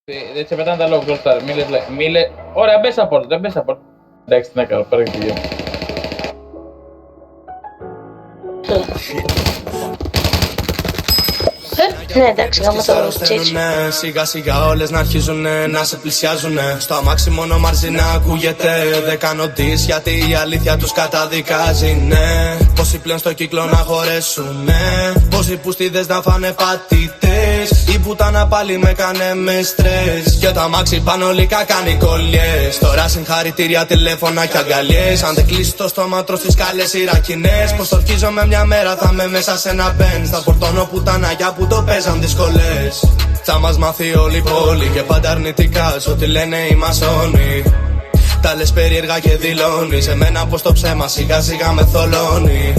Se peta andare a voltare, 1000. Ora μπες από δεν μπες από. Εντάξει, τι να κάνω, παρεξηγείο. Ναι, εντάξει, γάμα το τσίτσι. Σιγά σιγά όλες να αρχίζουνε να σε πλησιάζουνε. Στο αμάξι μόνο μαρζί να ακούγεται. Δεν κάνω τις γιατί η αλήθεια τους καταδικάζει, ναι. Πόσοι πλέον στο κύκλο να χωρέσουνε. Πόσοι πουστίδες να φάνε πατητές. Η πουτάνα πάλι με κάνε με στρες. Και το αμάξι πάνω λικά κάνει κολλιές. Τώρα συγχαρητήρια, τηλέφωνα κι αγκαλιές. Αν δεν κλείσει το στόμα τρως τις κάλες Ιρακινές. Πως ορκίζομαι μια μέρα θα με μέσα σε ένα μπεν. Θα φορτώνω πουταναγιά που το παίζαν δυσκολές. Θα μας μάθει όλη η πόλη και πάντα αρνητικά σ' ό,τι λένε οι μασόνοι. Τα λες περίεργα και δηλώνεις. Εμένα πως το ψέμα σιγά σιγά με θολώνει.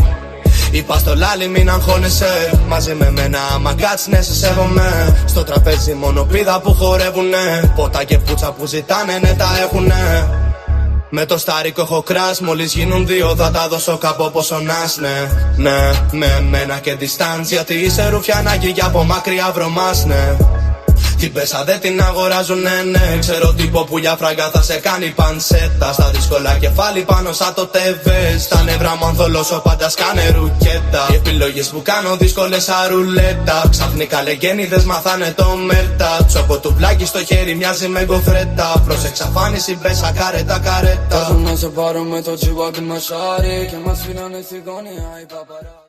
Είπα στο λάλι μην αγχώνεσαι. Μαζί με μένα άμα κάτσεις ναι σε σέβομαι. Στο τραπέζι μόνο πίδα που χορεύουνε. Ποτά και πουτσα που ζητάνε ναι τα έχουνε. Με το στάρικο έχω κράς, μόλις γίνουν δύο θα τα δώσω κάπου πόσο νας, ναι. Ναι, με μένα και distance, γιατί είσαι ρουφιανάκι και από μακριά βρωμάς, ναι. Την πέσα δεν την αγοράζουν, ναι. Ξέρω τύπο που για φράγκα θα σε κάνει πανσέτα. Στα δύσκολα κεφάλι πάνω σαν το τεβές. Στα νεύρα μου αν θολώσω πάντα σκάνε ρουκέτα. Οι επιλογές που κάνω δύσκολες σαν ρουλέτα. Ξαφνικά λεγέννηδες μαθάνε το μέρτα. Τσόκο του πλάκι στο χέρι μοιάζει με γκοφρέτα. Προς εξαφάνιση πέσα καρέτα καρέτα. Κάζω να σε πάρω με το τσιβάκι με σάρι. Και μας φύγανε στη γωνία οι παπαρά.